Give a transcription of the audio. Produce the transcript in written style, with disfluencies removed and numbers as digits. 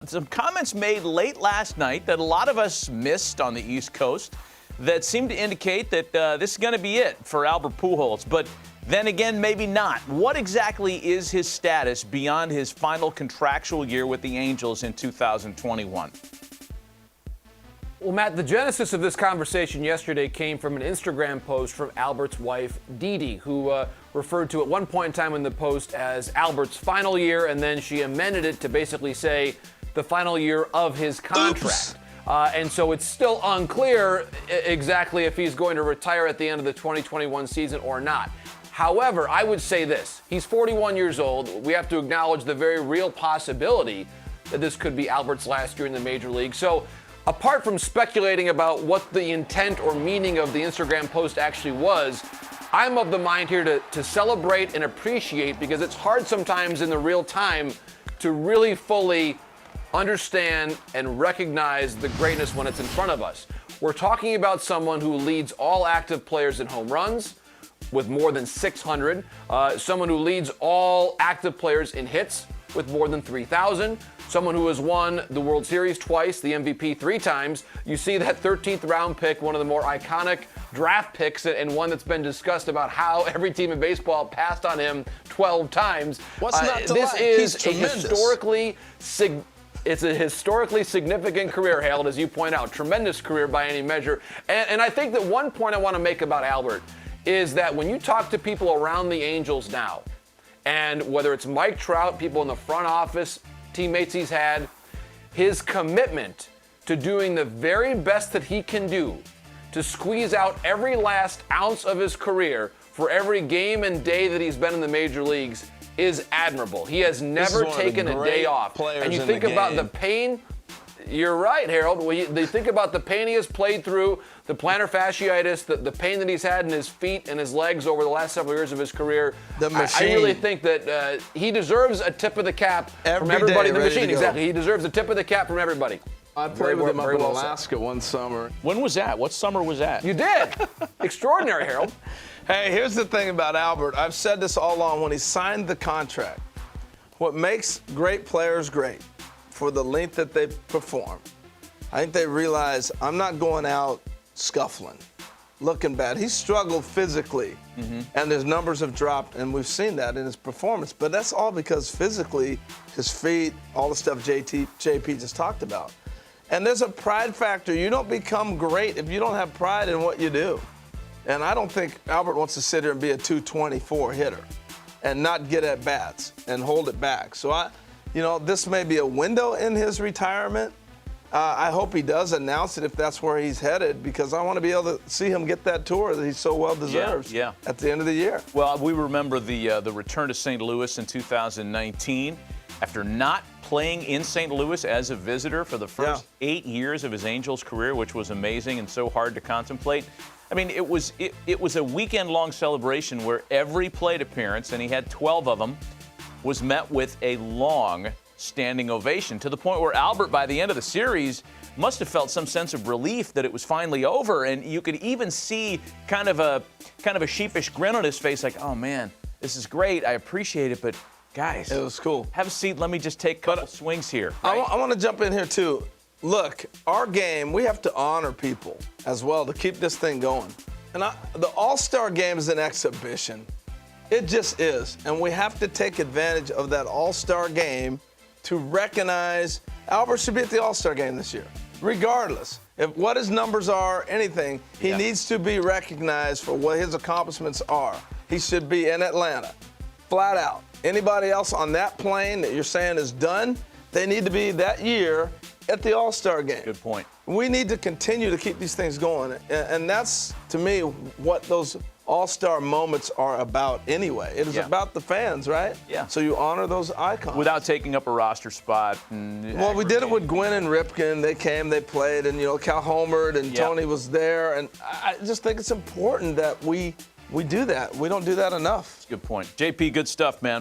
Some comments made late last night that a lot of us missed on the East Coast that seemed to indicate that this is going to be it for Albert Pujols. But then again, maybe not. What exactly is his status beyond his final contractual year with the Angels in 2021? Well, Matt, the genesis of this conversation yesterday came from an Instagram post from Albert's wife, Dee, who referred to at one point in time in the post as Albert's final year, and then she amended it to basically say the final year of his contract. And so it's still unclear exactly if he's going to retire at the end of the 2021 season or not. However, I would say this. He's 41 years old. We have to acknowledge the very real possibility that this could be Albert's last year in the major league. So apart from speculating about what the intent or meaning of the Instagram post actually was, I'm of the mind here to celebrate and appreciate, because it's hard sometimes in the real time to really fully understand and recognize the greatness when it's in front of us. We're talking about someone who leads all active players in home runs with more than 600, someone who leads all active players in hits with more than 3,000, someone who has won the World Series twice, the MVP 3 times. You see that 13th round pick, one of the more iconic draft picks, and one that's been discussed about how every team in baseball passed on him 12 times. What's not to this like? is He's a tremendous. It's a historically significant career, Harold, as you point out. Tremendous career by any measure. And I think that one point I want to make about Albert is that when you talk to people around the Angels now, and whether it's Mike Trout, people in the front office, teammates he's had, his commitment to doing the very best that he can do to squeeze out every last ounce of his career for every game and day that he's been in the major leagues is admirable. He has never taken a day off. And you think about the pain. You're right, Harold. When you think about the pain he has played through, the plantar fasciitis, the pain that he's had in his feet and his legs over the last several years of his career. I really think that he deserves a tip of the cap from everybody in the machine. Exactly. He deserves a tip of the cap from everybody. I played with him up in Alaska one summer. When was that? What summer was that? You did. Extraordinary, Harold. Hey, here's the thing about Albert. I've said this all along. When he signed the contract, what makes great players great for the length that they perform, I think they realize I'm not going out scuffling, looking bad. He struggled physically, and his numbers have dropped, and we've seen that in his performance. But that's all because physically, his feet, all the stuff JP just talked about. And there's a pride factor. You don't become great if you don't have pride in what you do. And I don't think Albert wants to sit here and be a 224 hitter and not get at bats and hold it back. So this may be a window in his retirement. I hope he does announce it if that's where he's headed, because I want to be able to see him get that tour that he so well deserves at the end of the year. Well, we remember the return to St. Louis in 2019 after not playing in St. Louis as a visitor for the first 8 years of his Angels career, which was amazing and so hard to contemplate. I mean, it was a weekend-long celebration where every plate appearance, and he had 12 of them, was met with a long standing ovation, to the point where Albert, by the end of the series, must have felt some sense of relief that it was finally over. And you could even see kind of a sheepish grin on his face, like, oh man, this is great, I appreciate it, but guys, it was cool. Have a seat, let me just take a couple swings here. Right? I want to jump in here too. Look, our game, we have to honor people as well to keep this thing going. And the AllStar Game is an exhibition. It just is. And we have to take advantage of that All-Star Game to recognize Albert should be at the All-Star Game this year. Regardless, if what his numbers are, anything, he needs to be recognized for what his accomplishments are. He should be in Atlanta, flat out. Anybody else on that plane that you're saying is done, they need to be that year at the All-Star Game. Good point. We need to continue to keep these things going. And that's, to me, what those All-Star moments are about anyway. It is about the fans, right? Yeah. So you honor those icons. Without taking up a roster spot. Well, we did it with Gwynn and Ripken. They came, they played, and, Cal Homert and Tony was there. And I just think it's important that we do that. We don't do that enough. Good point. JP, good stuff, man.